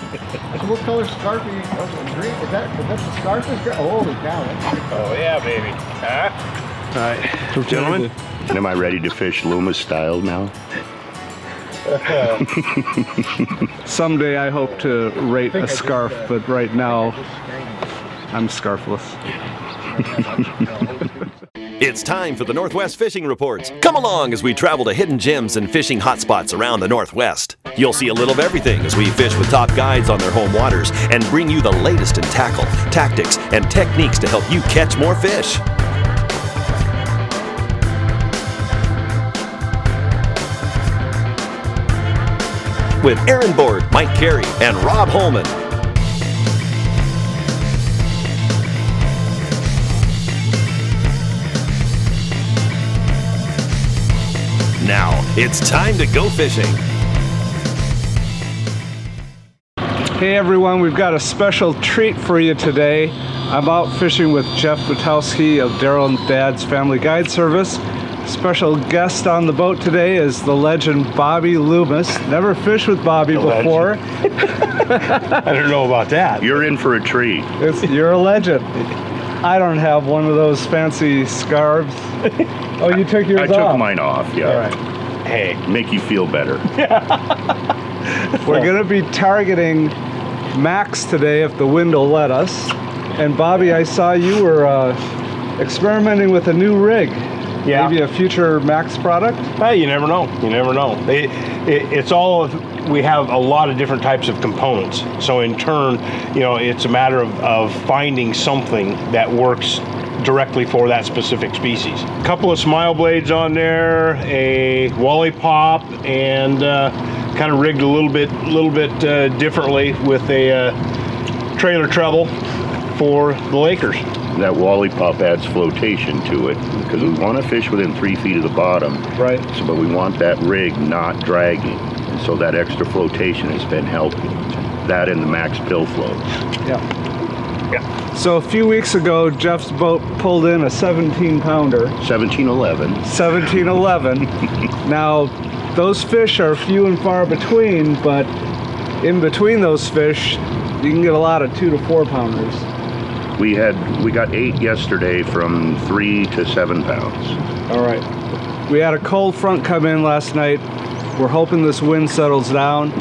what color scarf are you? Oh, green. Is that the scarf? Holy cow! Oh yeah, baby. Huh? All right, gentlemen. Am I ready to fish Loomis style now? Someday I hope to rate a scarf, but right now I'm scarfless. It's time for the Northwest Fishing Reports. Come along as we travel to hidden gems and fishing hotspots around the Northwest. You'll see a little of everything as we fish with top guides on their home waters and bring you the latest in tackle, tactics, and techniques to help you catch more fish. With Aaron Board, Mike Carey, and Rob Holman. Now, it's time to go fishing. Hey everyone, we've got a special treat for you today. I'm out fishing with Jeff Witkowski of Darrell and Dad's Family Guide Service. Special guest on the boat today is the legend Bobby Loomis. Never fished with Bobby before. I don't know about that. You're in for a treat. You're a legend. I don't have one of those fancy scarves. Oh, you took yours off? I took mine off, yeah. All right. Hey, make you feel better. We're going to be targeting Mack's today if the wind will let us. And Bobby, I saw you were experimenting with a new rig. Yeah. Maybe a future Mack's product? Hey, you never know. You never know. It's all, we have a lot of different types of components. So in turn, you know, it's a matter of finding something that works directly for that specific species. A couple of smile blades on there, a Wally pop, and kind of rigged a little bit differently with a trailer treble for the Lakers. That Wally pop adds flotation to it because we want to fish within 3 feet of the bottom. Right. So, but we want that rig not dragging. And so that extra flotation has been helping. That and the Mack's pill floats. Yeah. So a few weeks ago, Jeff's boat pulled in a 17-pounder. 1711. 1711. Now, those fish are few and far between, but in between those fish, you can get a lot of 2 to 4 pounders. We got 8 yesterday from 3 to 7 pounds. All right. We had a cold front come in last night. We're hoping this wind settles down,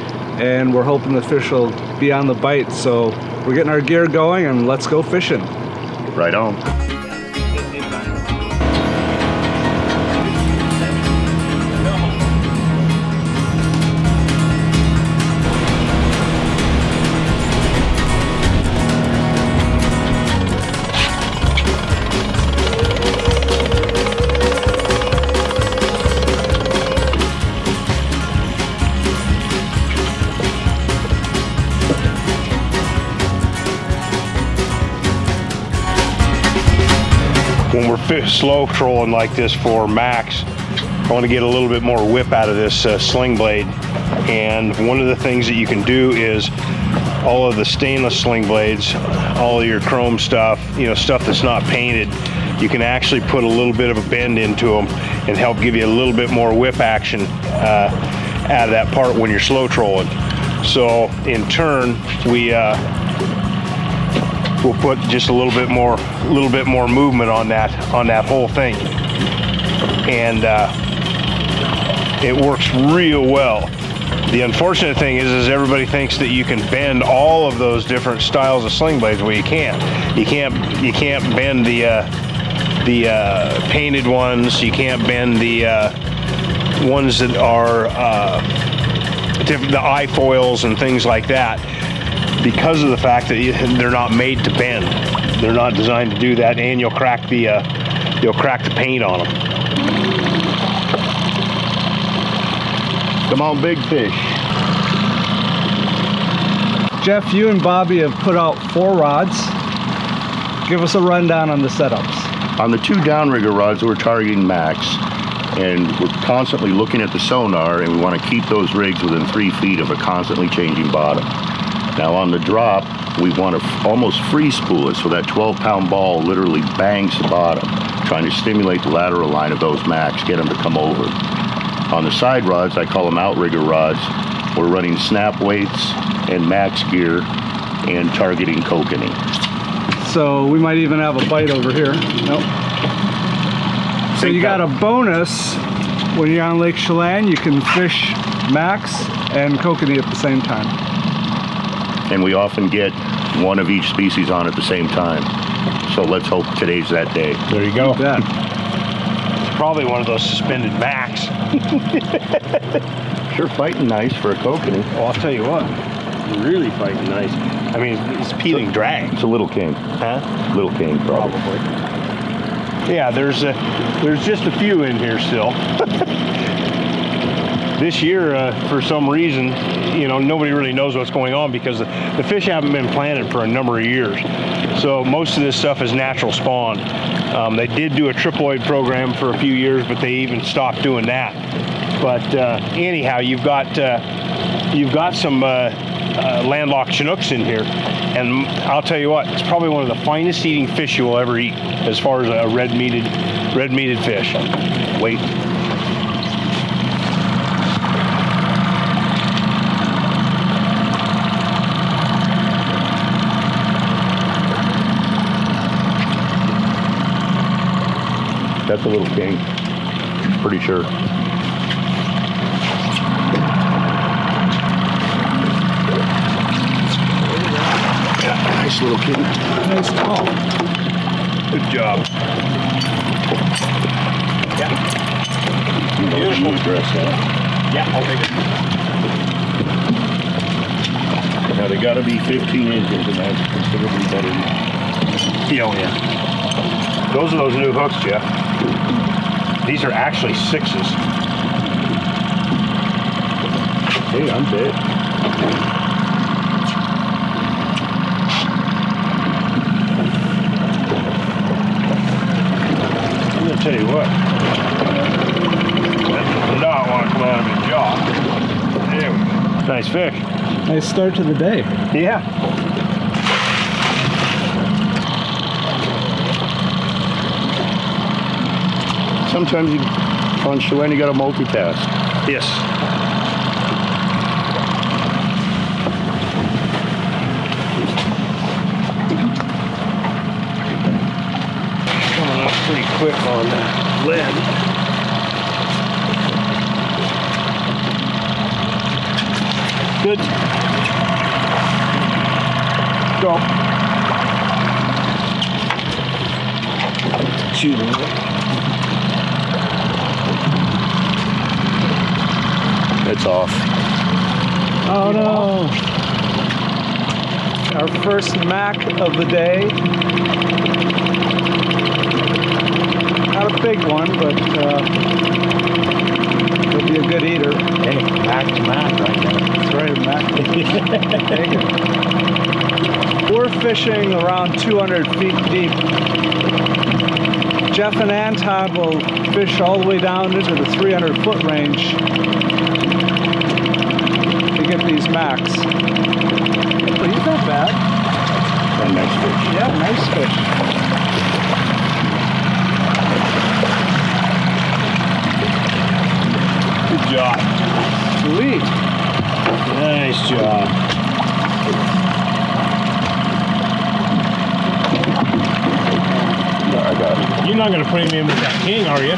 and we're hoping the fish will be on the bite. So we're getting our gear going, and let's go fishing. Right on. When we're slow trolling like this for Mack's, I want to get a little bit more whip out of this sling blade. And one of the things that you can do is all of the stainless sling blades, all of your chrome stuff, you know, stuff that's not painted, you can actually put a little bit of a bend into them and help give you a little bit more whip action out of that part when you're slow trolling. So in turn, we'll put just a little bit more movement on that whole thing, and it works real well. The unfortunate thing is everybody thinks that you can bend all of those different styles of sling blades. Well, you can't. You can't bend the painted ones. You can't bend the ones that are the eye foils and things like that, because of the fact that they're not made to bend. They're not designed to do that, and you'll crack the paint on them. Come on, big fish. Jeff, you and Bobby have put out 4 rods. Give us a rundown on the setups. On the 2 downrigger rods, we're targeting Mack's, and we're constantly looking at the sonar, and we want to keep those rigs within 3 feet of a constantly changing bottom. Now on the drop, we want to almost free spool it so that 12-pound ball literally bangs the bottom, trying to stimulate the lateral line of those Mack's, get them to come over. On the side rods, I call them outrigger rods, we're running snap weights and Mack's gear and targeting kokanee. So we might even have a bite over here. Nope. So you got a bonus when you're on Lake Chelan. You can fish Mack's and kokanee at the same time. And we often get one of each species on at the same time. So let's hope today's that day. There you go. Yeah. It's probably one of those suspended Macks. Sure fighting nice for a kokanee. Well, I'll tell you what, really fighting nice. I mean, it's peeling drag. It's a little king. Huh? Little king, probably. Yeah, there's just a few in here still. This year, for some reason, you know, nobody really knows what's going on because the fish haven't been planted for a number of years. So most of this stuff is natural spawn. They did do a triploid program for a few years, but they even stopped doing that. But anyhow, you've got some landlocked Chinooks in here, and I'll tell you what, it's probably one of the finest eating fish you will ever eat, as far as a red meated fish. Wait. That's a little king, pretty sure. Yeah, nice little king. Nice call. Good job. Yeah. Beautiful dress, huh? Yeah, I'll take it. Now they gotta be 15 inches, and that's considerably better. Yeah, yeah. Those are those new hooks, Jeff. These are actually 6s. Hey, I'm big. I'm gonna tell you what. That does not want to come out of his jaw. There we go. Nice fish. Nice start to the day. Yeah. Sometimes on Chelan you gotta multitask. Yes. Coming up pretty quick on the lead. Good. Go. Shooting it. It's off. Oh no! Our first Mack of the day. Not a big one, but it'll be a good eater. Hey, Mack to Mack right now. That's right, Mack. We're fishing around 200 feet deep. Jeff and Anton will fish all the way down into the 300-foot range to get these Macks. But he's not bad. A nice fish. Yeah, nice fish. Good job. Sweet. Nice job. I got it. You're not going to put him in with that king, are you?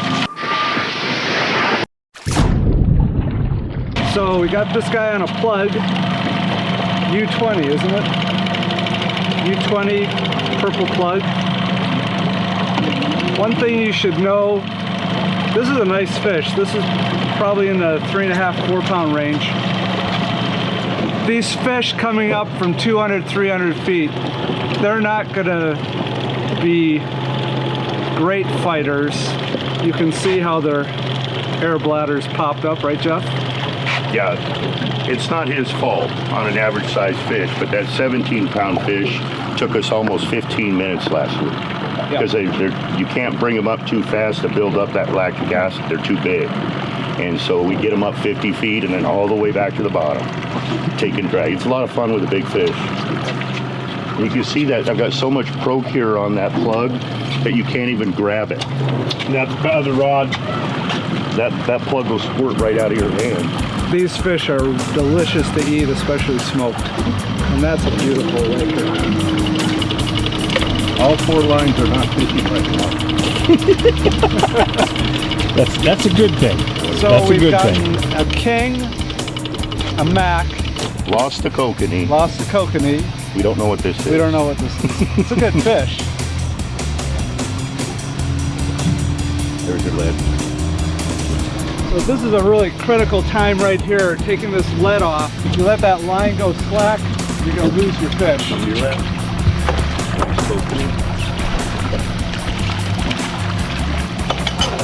So we got this guy on a plug. U20, isn't it? U20 purple plug. One thing you should know, this is a nice fish. This is probably in the 3.5, 4 pound range. These fish coming up from 200, 300 feet, they're not gonna be great fighters. You can see how their air bladders popped up, right, Jeff? Yeah, it's not his fault on an average size fish, but that 17-pound fish took us almost 15 minutes last week. Because you can't bring them up too fast to build up that lactic acid. They're too big. And so we get them up 50 feet and then all the way back to the bottom, taking drag. It's a lot of fun with a big fish. You can see that I've got so much Procure on that plug that you can't even grab it. And that's the other rod. that plug will squirt right out of your hand. These fish are delicious to eat, especially smoked. And that's a beautiful lake here. All 4 lines are not fishing right now. That's a good thing. So that's we've gotten a king, a Mack, Lost the kokanee. lost the kokanee. We don't know what this is. We don't know what this is. It's a good fish. There's your lead. So this is a really critical time right here, taking this lead off. If you let that line go slack, you're going to lose your fish. Your left.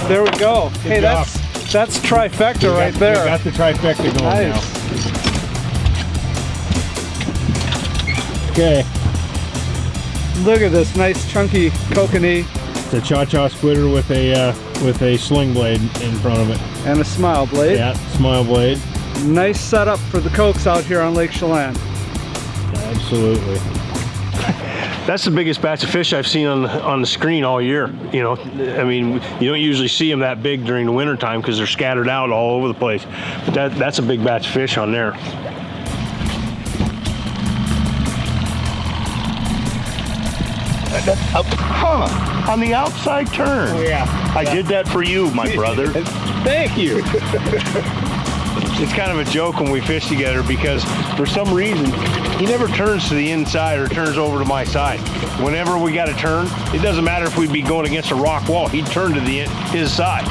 There we go. Hey, job. that's trifecta right there. We got the trifecta going Nice. now. Okay, Look at this nice chunky kokanee it's a cha-cha squidder with a sling blade in front of it. and a smile blade. Yeah, smile blade. Nice setup for the cokes out here on Lake Chelan. Absolutely. That's the biggest batch of fish I've seen on the screen all year. You know, I mean, you don't usually see them that big during the winter time because they're scattered out all over the place. But that's a big batch of fish on there. On the outside turn. Oh yeah. I did that for you, my brother. Thank you. It's kind of a joke when we fish together because for some reason he never turns to the inside or turns over to my side. Whenever we got to turn, it doesn't matter if we'd be going against a rock wall, he'd turn to his side.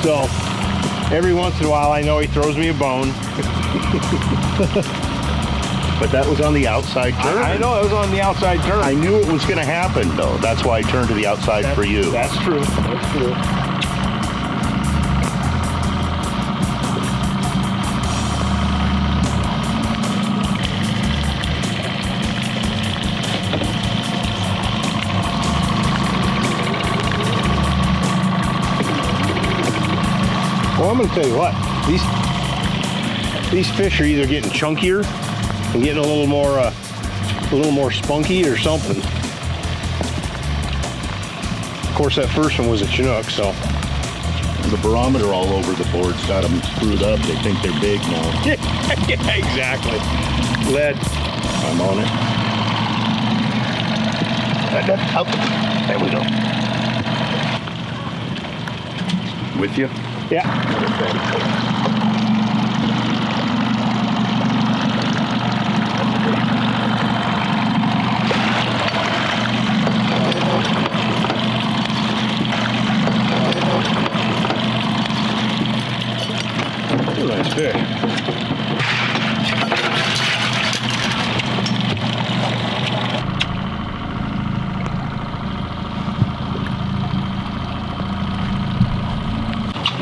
So every once in a while I know he throws me a bone. But that was on the outside turn. I know it was on the outside turn. I knew it was going to happen, though. That's why I turned to the outside for you. That's true. That's true. Well, I'm going to tell you what. These fish are either getting chunkier and getting a little more spunky or something. Of course, that first one was a Chinook, so. The barometer all over the board's got them screwed up. They think they're big now. Yeah, exactly. Lead. I'm on it. Up. There we go. With you? Yeah. Nice fish.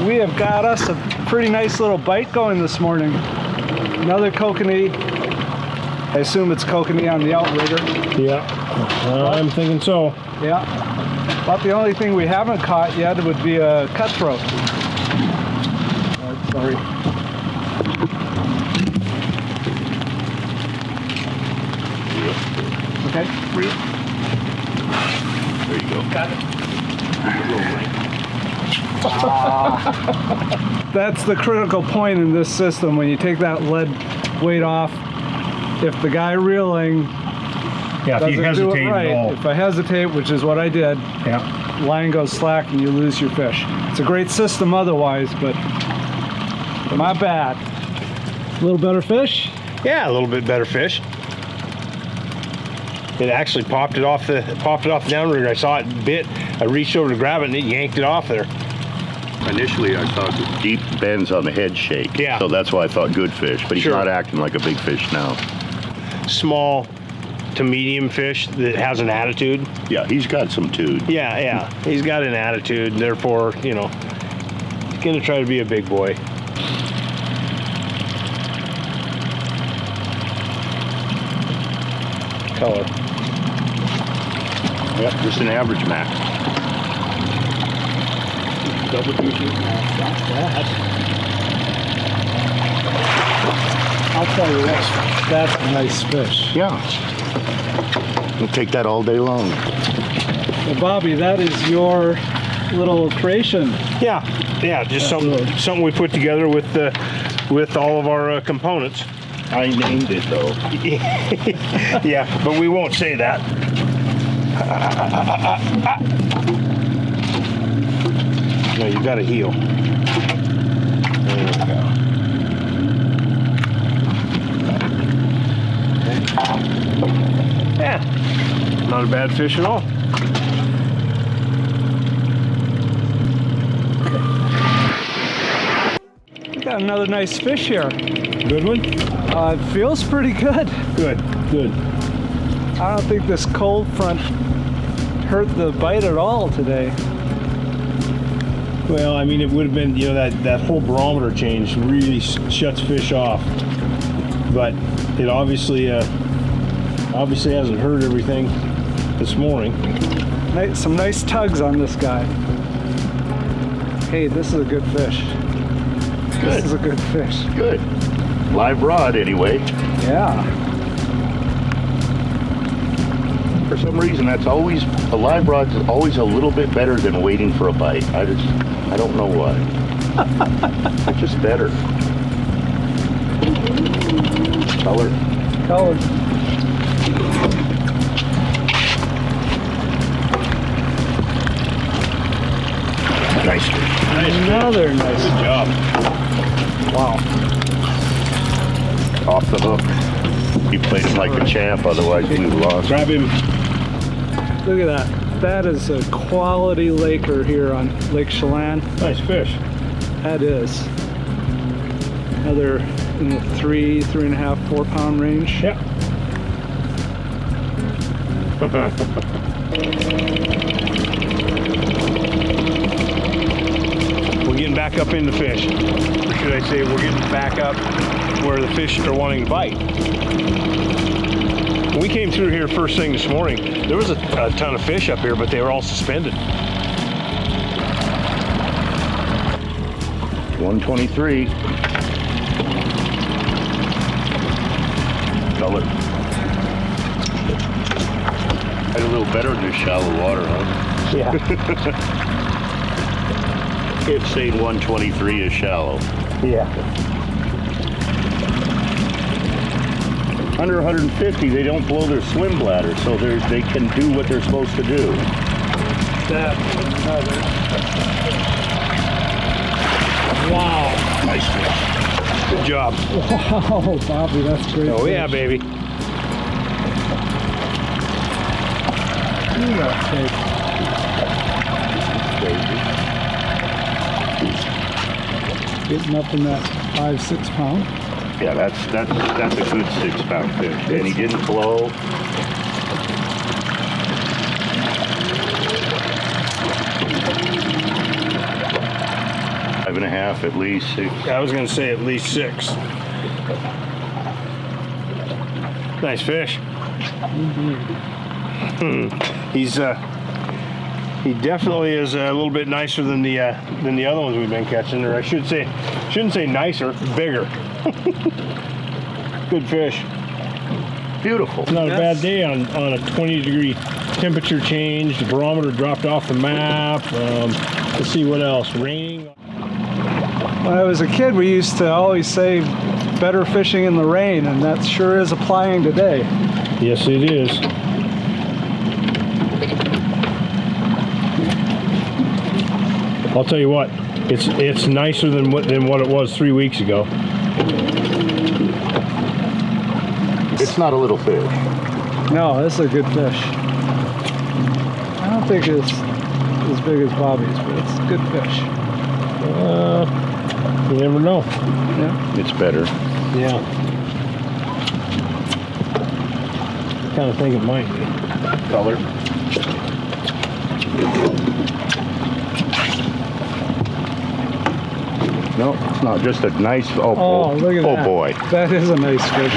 We have got us a pretty nice little bite going this morning. Another kokanee. I assume it's kokanee on the outrigger. Yeah. I'm thinking so. Yeah. About the only thing we haven't caught yet would be a cutthroat. Sorry. Okay. Reel. There you go. Got it. That's the critical point in this system. When you take that lead weight off, if the guy reeling Yeah, if you doesn't do hesitate it right, at all. if I hesitate, which is what I did, Yeah. line goes slack and you lose your fish. It's a great system otherwise, but my bad. A little better fish? Yeah, a little bit better fish. It actually popped it off the downrigger. I saw it bit. I reached over to grab it and it yanked it off there. Initially, I thought the deep bends on the head shake. Yeah. So that's why I thought good fish. But he's Sure. not acting like a big fish now. Small to medium fish that has an attitude. Yeah, he's got some tude. Yeah. He's got an attitude. Therefore, you know, he's going to try to be a big boy. Color. Yep, just an average Mack. Double digit. I'll tell you what, that's a nice fish. Yeah. We'll take that all day long. Well, Bobby, that is your little creation. Yeah, just something we put together with all of our components. I named it though. Yeah, but we won't say that. No, you got to heel. There we go. Yeah, not a bad fish at all. We got another nice fish here. Good one? It feels pretty good. Good. I don't think this cold front hurt the bite at all today. Well, I mean, it would have been, you know, that whole barometer change really shuts fish off. But it obviously hasn't hurt everything this morning. Some nice tugs on this guy. Hey, this is a good fish. This is a good fish. Good. Live rod anyway. Yeah. For some reason, that's always, a live rod's always a little bit better than waiting for a bite. I don't know why. It's just better. Color. Nice fish. Another nice. Good job. Wow. Off the hook. He played it like a champ, otherwise we lost. Grab him. Look at that. That is a quality laker here on Lake Chelan. Nice fish. That is. Another in the 3.5, 4 pound range. Yep. We're getting back up in the fish. Or should I say we're getting back up where the fish are wanting to bite. When we came through here first thing this morning, there was a ton of fish up here, but they were all suspended. 123. Color. Had a little better in this shallow water, huh? Yeah. It's saying 123 is shallow. Yeah. Under 150, they don't blow their swim bladder, so they can do what they're supposed to do. Wow. Nice fish. Good job. Wow, Bobby, that's great. Oh fish. yeah, baby. Look at that fish. Getting up in that 5-6 pound. Yeah, that's a good 6 pound fish. And he didn't blow. Five and a half, at least 6. I was gonna say at least 6. Nice fish. He definitely is a little bit nicer than the other ones we've been catching, or I shouldn't say nicer, bigger. Good fish. Beautiful. Not a bad day on a 20-degree temperature change. The barometer dropped off the map. Let's see what else. Raining. When I was a kid, we used to always say better fishing in the rain, and that sure is applying today. Yes, it is. I'll tell you what. It's nicer than what it was 3 weeks ago. It's not a little fish. No, this is a good fish. I don't think it's as big as Bobby's, but it's a good fish. You never know. Yeah. It's better. Yeah. I kind of think it might be. Color. No, it's not. Just a nice. Oh, look at that. Oh boy. That is a nice fish.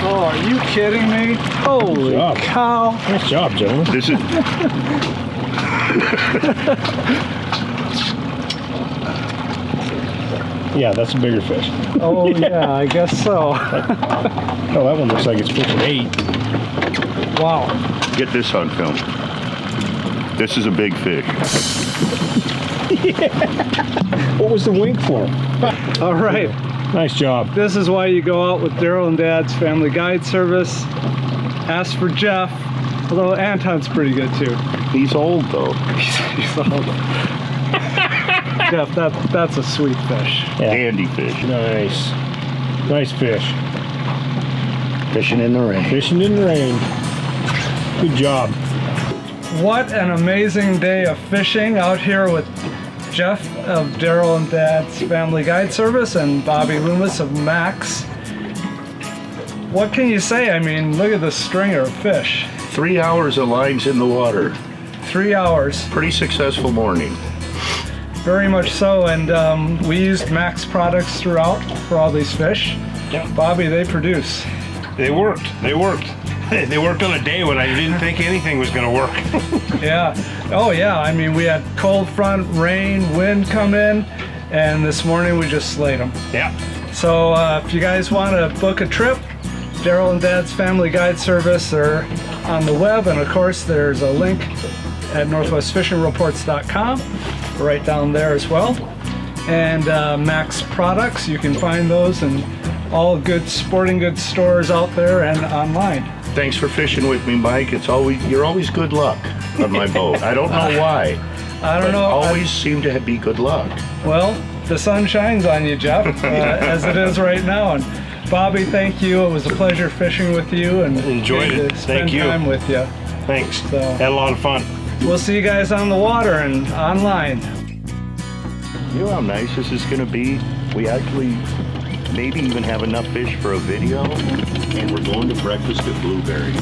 Oh, are you kidding me? Holy cow. Nice job, gentlemen. This is. Yeah, that's a bigger fish. Oh yeah, I guess so. Oh, that one looks like it's fishing 8. Wow. Get this on film. This is a big fish. What was the wink for? All right. Nice job. This is why you go out with Darrell and Dad's Family Guide Service. Ask for Jeff. Although Anton's pretty good too. He's old though. He's old. Jeff, that's a sweet fish. Yeah. Handy fish. Nice. Nice fish. Fishing in the rain. Fishing in the rain. Good job. What an amazing day of fishing out here with Jeff of Darrell and Dad's Family Guide Service and Bobby Loomis of Mack's. What can you say? I mean, look at the stringer of fish. 3 hours of lines in the water. 3 hours. Pretty successful morning. Very much so, and we used Mack's products throughout for all these fish. Yeah. Bobby, they produce. They worked. They worked. They worked on a day when I didn't think anything was going to work. Yeah. Oh yeah. I mean, we had cold front, rain, wind come in, and this morning we just slayed them. Yeah. So if you guys want to book a trip, Darrell and Dad's Family Guide Service are on the web, and of course there's a link at northwestfishingreports.com right down there as well. And Mack's products, you can find those in all good sporting goods stores out there and online. Thanks for fishing with me, Mike. You're always good luck on my boat. I don't know why. I don't know. Always seem to be good luck. Well, the sun shines on you, Jeff, as it is right now. And Bobby, thank you. It was a pleasure fishing with you and Enjoyed it. to spend Thank you. time with you. Thanks. So- Had a lot of fun. We'll see you guys on the water and online. You know how nice this is going to be? We actually maybe even have enough fish for a video, and we're going to breakfast at Blueberry.